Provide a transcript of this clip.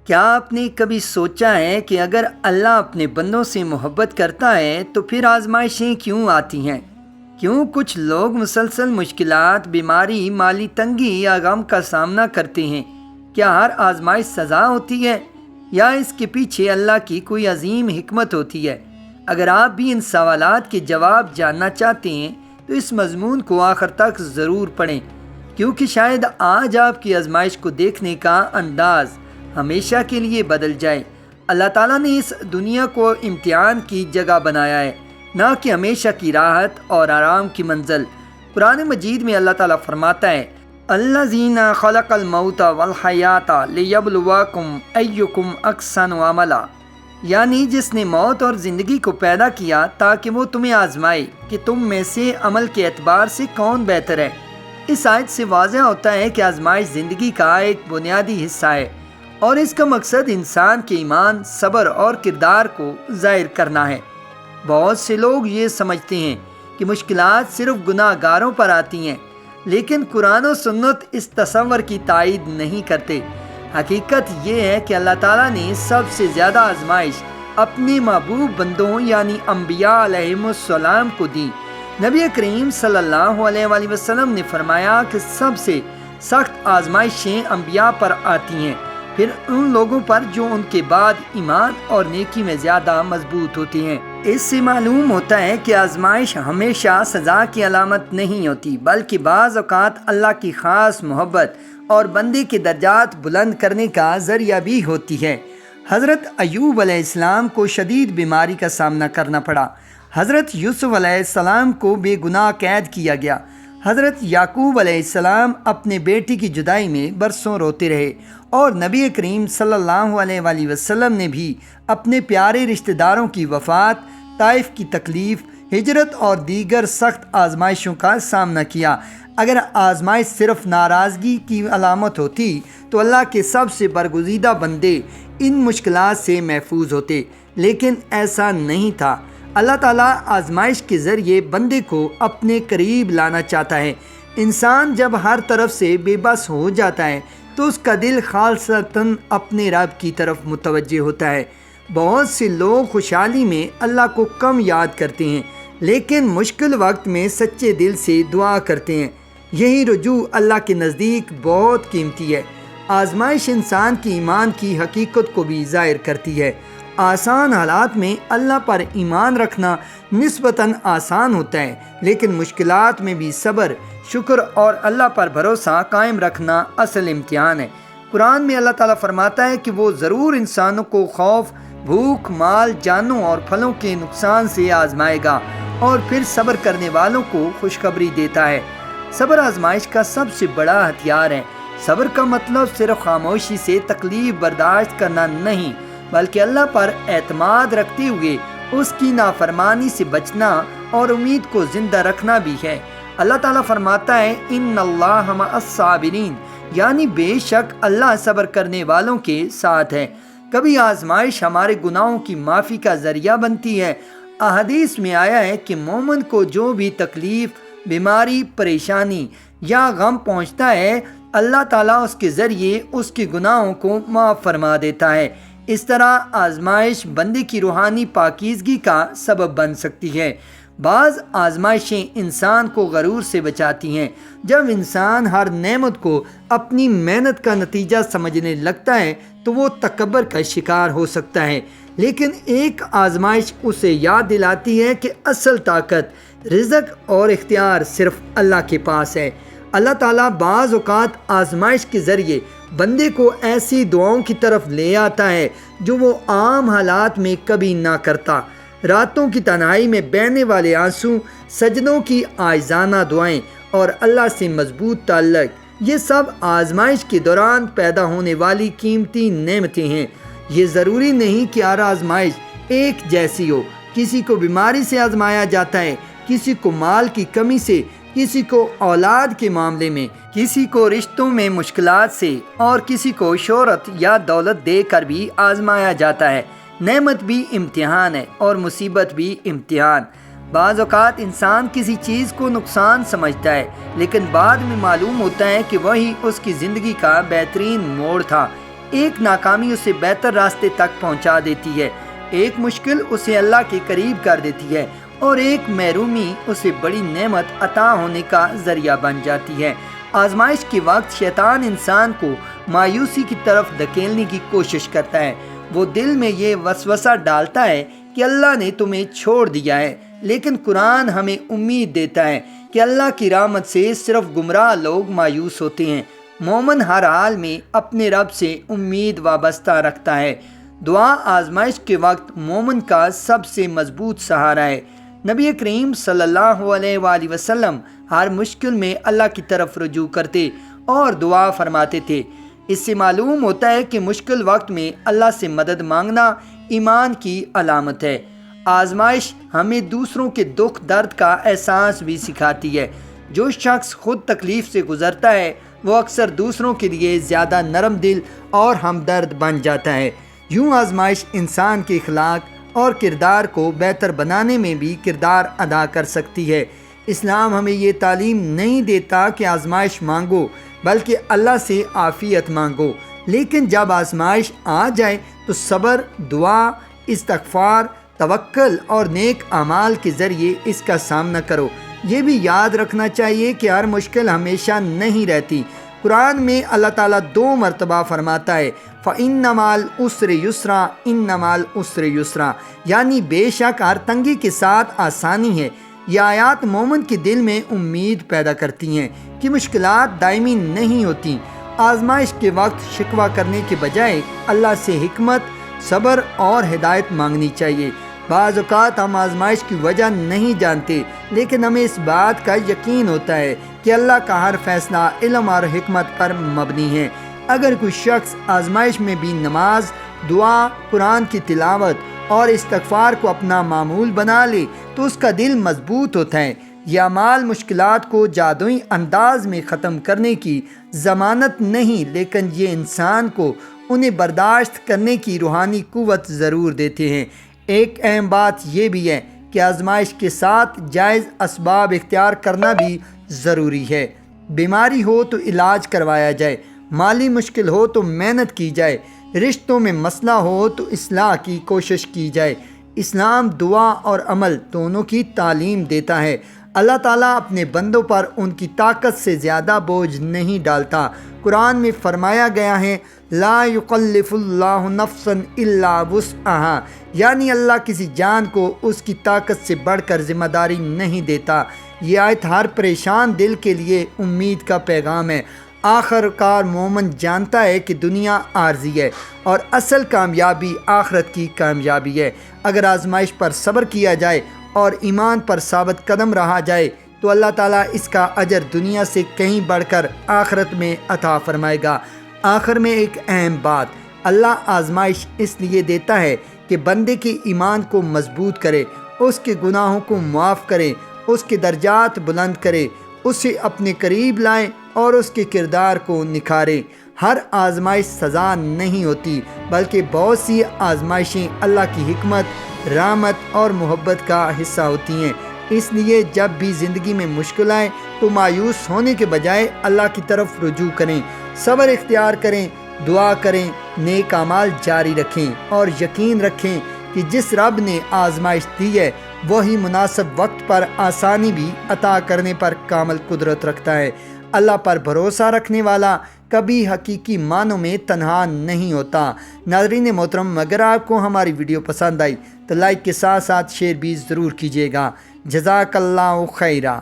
کیا آپ نے کبھی سوچا ہے کہ اگر اللہ اپنے بندوں سے محبت کرتا ہے تو پھر آزمائشیں کیوں آتی ہیں؟ کیوں کچھ لوگ مسلسل مشکلات، بیماری، مالی تنگی یا غم کا سامنا کرتے ہیں؟ کیا ہر آزمائش سزا ہوتی ہے یا اس کے پیچھے اللہ کی کوئی عظیم حکمت ہوتی ہے؟ اگر آپ بھی ان سوالات کے جواب جاننا چاہتے ہیں تو اس مضمون کو آخر تک ضرور پڑھیں، کیونکہ شاید آج آپ کی آزمائش کو دیکھنے کا انداز ہمیشہ کے لیے بدل جائے۔ اللہ تعالیٰ نے اس دنیا کو امتحان کی جگہ بنایا ہے، نہ کہ ہمیشہ کی راحت اور آرام کی منزل۔ قرآن مجید میں اللہ تعالیٰ فرماتا ہے الذین خلق الموت والحیات لیبلوکم ایکم احسن عملا، یعنی جس نے موت اور زندگی کو پیدا کیا تاکہ وہ تمہیں آزمائے کہ تم میں سے عمل کے اعتبار سے کون بہتر ہے۔ اس آیت سے واضح ہوتا ہے کہ آزمائش زندگی کا ایک بنیادی حصہ ہے اور اس کا مقصد انسان کے ایمان، صبر اور کردار کو ظاہر کرنا ہے۔ بہت سے لوگ یہ سمجھتے ہیں کہ مشکلات صرف گناہ گاروں پر آتی ہیں، لیکن قرآن و سنت اس تصور کی تائید نہیں کرتے۔ حقیقت یہ ہے کہ اللہ تعالیٰ نے سب سے زیادہ آزمائش اپنے محبوب بندوں یعنی انبیاء علیہم السلام کو دی۔ نبی کریم صلی اللہ علیہ وآلہ وسلم نے فرمایا کہ سب سے سخت آزمائشیں انبیاء پر آتی ہیں، پھر ان لوگوں پر جو ان کے بعد ایمان اور نیکی میں زیادہ مضبوط ہوتے ہیں۔ اس سے معلوم ہوتا ہے کہ آزمائش ہمیشہ سزا کی علامت نہیں ہوتی، بلکہ بعض اوقات اللہ کی خاص محبت اور بندے کے درجات بلند کرنے کا ذریعہ بھی ہوتی ہے۔ حضرت ایوب علیہ السلام کو شدید بیماری کا سامنا کرنا پڑا۔ حضرت یوسف علیہ السلام کو بے گناہ قید کیا گیا۔ حضرت یعقوب علیہ السلام اپنے بیٹی کی جدائی میں برسوں روتے رہے، اور نبی کریم صلی اللہ علیہ وآلہ وسلم نے بھی اپنے پیارے رشتہ داروں کی وفات، طائف کی تکلیف، ہجرت اور دیگر سخت آزمائشوں کا سامنا کیا۔ اگر آزمائش صرف ناراضگی کی علامت ہوتی تو اللہ کے سب سے برگزیدہ بندے ان مشکلات سے محفوظ ہوتے، لیکن ایسا نہیں تھا۔ اللہ تعالیٰ آزمائش کے ذریعے بندے کو اپنے قریب لانا چاہتا ہے۔ انسان جب ہر طرف سے بے بس ہو جاتا ہے تو اس کا دل خالصتاً اپنے رب کی طرف متوجہ ہوتا ہے۔ بہت سے لوگ خوشحالی میں اللہ کو کم یاد کرتے ہیں، لیکن مشکل وقت میں سچے دل سے دعا کرتے ہیں۔ یہی رجوع اللہ کے نزدیک بہت قیمتی ہے۔ آزمائش انسان کی ایمان کی حقیقت کو بھی ظاہر کرتی ہے۔ آسان حالات میں اللہ پر ایمان رکھنا نسبتاً آسان ہوتا ہے، لیکن مشکلات میں بھی صبر، شکر اور اللہ پر بھروسہ قائم رکھنا اصل امتحان ہے۔ قرآن میں اللہ تعالیٰ فرماتا ہے کہ وہ ضرور انسانوں کو خوف، بھوک، مال، جانوں اور پھلوں کے نقصان سے آزمائے گا اور پھر صبر کرنے والوں کو خوشخبری دیتا ہے۔ صبر آزمائش کا سب سے بڑا ہتھیار ہے۔ صبر کا مطلب صرف خاموشی سے تکلیف برداشت کرنا نہیں، بلکہ اللہ پر اعتماد رکھتے ہوئے اس کی نافرمانی سے بچنا اور امید کو زندہ رکھنا بھی ہے۔ اللہ تعالیٰ فرماتا ہے ان اللہ مع الصابرین، یعنی بے شک اللہ صبر کرنے والوں کے ساتھ ہے۔ کبھی آزمائش ہمارے گناہوں کی معافی کا ذریعہ بنتی ہے۔ احادیث میں آیا ہے کہ مومن کو جو بھی تکلیف، بیماری، پریشانی یا غم پہنچتا ہے، اللہ تعالیٰ اس کے ذریعے اس کے گناہوں کو معاف فرما دیتا ہے۔ اس طرح آزمائش بندے کی روحانی پاکیزگی کا سبب بن سکتی ہے۔ بعض آزمائشیں انسان کو غرور سے بچاتی ہیں۔ جب انسان ہر نعمت کو اپنی محنت کا نتیجہ سمجھنے لگتا ہے تو وہ تکبر کا شکار ہو سکتا ہے، لیکن ایک آزمائش اسے یاد دلاتی ہے کہ اصل طاقت، رزق اور اختیار صرف اللہ کے پاس ہے۔ اللہ تعالیٰ بعض اوقات آزمائش کے ذریعے بندے کو ایسی دعاؤں کی طرف لے آتا ہے جو وہ عام حالات میں کبھی نہ کرتا۔ راتوں کی تنہائی میں بہنے والے آنسو، سجدوں کی عاجزانہ دعائیں اور اللہ سے مضبوط تعلق، یہ سب آزمائش کے دوران پیدا ہونے والی قیمتی نعمتیں ہیں۔ یہ ضروری نہیں کہ ہر آزمائش ایک جیسی ہو۔ کسی کو بیماری سے آزمایا جاتا ہے، کسی کو مال کی کمی سے، کسی کو اولاد کے معاملے میں، کسی کو رشتوں میں مشکلات سے، اور کسی کو شہرت یا دولت دے کر بھی آزمایا جاتا ہے۔ نعمت بھی امتحان ہے اور مصیبت بھی امتحان۔ بعض اوقات انسان کسی چیز کو نقصان سمجھتا ہے، لیکن بعد میں معلوم ہوتا ہے کہ وہی اس کی زندگی کا بہترین موڑ تھا۔ ایک ناکامی اسے بہتر راستے تک پہنچا دیتی ہے، ایک مشکل اسے اللہ کے قریب کر دیتی ہے اور ایک محرومی اسے بڑی نعمت عطا ہونے کا ذریعہ بن جاتی ہے۔ آزمائش کے وقت شیطان انسان کو مایوسی کی طرف دھکیلنے کی کوشش کرتا ہے۔ وہ دل میں یہ وسوسہ ڈالتا ہے کہ اللہ نے تمہیں چھوڑ دیا ہے، لیکن قرآن ہمیں امید دیتا ہے کہ اللہ کی رحمت سے صرف گمراہ لوگ مایوس ہوتے ہیں۔ مومن ہر حال میں اپنے رب سے امید وابستہ رکھتا ہے۔ دعا آزمائش کے وقت مومن کا سب سے مضبوط سہارا ہے۔ نبی کریم صلی اللہ علیہ وآلہ وسلم ہر مشکل میں اللہ کی طرف رجوع کرتے اور دعا فرماتے تھے۔ اس سے معلوم ہوتا ہے کہ مشکل وقت میں اللہ سے مدد مانگنا ایمان کی علامت ہے۔ آزمائش ہمیں دوسروں کے دکھ درد کا احساس بھی سکھاتی ہے۔ جو شخص خود تکلیف سے گزرتا ہے وہ اکثر دوسروں کے لیے زیادہ نرم دل اور ہمدرد بن جاتا ہے۔ یوں آزمائش انسان کے اخلاق اور کردار کو بہتر بنانے میں بھی کردار ادا کر سکتی ہے۔ اسلام ہمیں یہ تعلیم نہیں دیتا کہ آزمائش مانگو، بلکہ اللہ سے عافیت مانگو۔ لیکن جب آزمائش آ جائے تو صبر، دعا، استغفار، توکل اور نیک اعمال کے ذریعے اس کا سامنا کرو۔ یہ بھی یاد رکھنا چاہیے کہ ہر مشکل ہمیشہ نہیں رہتی۔ قرآن میں اللہ تعالیٰ 2 مرتبہ فرماتا ہے فَإِنَّ مَعَ الْعُسْرِ يُسْرًا إِنَّ مَعَ الْعُسْرِ يُسْرًا، یعنی بے شک ہر تنگی کے ساتھ آسانی ہے۔ یہ آیات مومن کے دل میں امید پیدا کرتی ہیں کہ مشکلات دائمی نہیں ہوتی۔ آزمائش کے وقت شکوہ کرنے کے بجائے اللہ سے حکمت، صبر اور ہدایت مانگنی چاہیے۔ بعض اوقات ہم آزمائش کی وجہ نہیں جانتے، لیکن ہمیں اس بات کا یقین ہوتا ہے کہ اللہ کا ہر فیصلہ علم اور حکمت پر مبنی ہے۔ اگر کوئی شخص آزمائش میں بھی نماز، دعا، قرآن کی تلاوت اور استغفار کو اپنا معمول بنا لے تو اس کا دل مضبوط ہوتا ہے۔ یہ اعمال مشکلات کو جادوئی انداز میں ختم کرنے کی ضمانت نہیں، لیکن یہ انسان کو انہیں برداشت کرنے کی روحانی قوت ضرور دیتے ہیں۔ ایک اہم بات یہ بھی ہے کہ آزمائش کے ساتھ جائز اسباب اختیار کرنا بھی ضروری ہے۔ بیماری ہو تو علاج کروایا جائے، مالی مشکل ہو تو محنت کی جائے، رشتوں میں مسئلہ ہو تو اصلاح کی کوشش کی جائے۔ اسلام دعا اور عمل دونوں کی تعلیم دیتا ہے۔ اللہ تعالیٰ اپنے بندوں پر ان کی طاقت سے زیادہ بوجھ نہیں ڈالتا۔ قرآن میں فرمایا گیا ہے لا یکلف اللہ نفسا الا وسعہا، یعنی اللہ کسی جان کو اس کی طاقت سے بڑھ کر ذمہ داری نہیں دیتا۔ یہ آیت ہر پریشان دل کے لیے امید کا پیغام ہے۔ آخر کار مومن جانتا ہے کہ دنیا عارضی ہے اور اصل کامیابی آخرت کی کامیابی ہے۔ اگر آزمائش پر صبر کیا جائے اور ایمان پر ثابت قدم رہا جائے تو اللہ تعالیٰ اس کا اجر دنیا سے کہیں بڑھ کر آخرت میں عطا فرمائے گا۔ آخر میں ایک اہم بات، اللہ آزمائش اس لیے دیتا ہے کہ بندے کے ایمان کو مضبوط کرے، اس کے گناہوں کو معاف کرے، اس کے درجات بلند کرے، اسے اپنے قریب لائے اور اس کے کردار کو نکھارے۔ ہر آزمائش سزا نہیں ہوتی، بلکہ بہت سی آزمائشیں اللہ کی حکمت، رحمت اور محبت کا حصہ ہوتی ہیں۔ اس لیے جب بھی زندگی میں مشکل آئے تو مایوس ہونے کے بجائے اللہ کی طرف رجوع کریں، صبر اختیار کریں، دعا کریں، نیک اعمال جاری رکھیں اور یقین رکھیں کہ جس رب نے آزمائش دی ہے وہی مناسب وقت پر آسانی بھی عطا کرنے پر کامل قدرت رکھتا ہے۔ اللہ پر بھروسہ رکھنے والا کبھی حقیقی معنوں میں تنہا نہیں ہوتا۔ ناظرین محترم، اگر آپ کو ہماری ویڈیو پسند آئی تو لائک کے ساتھ ساتھ شیئر بھی ضرور کیجیے گا۔ جزاک اللہ خیرہ۔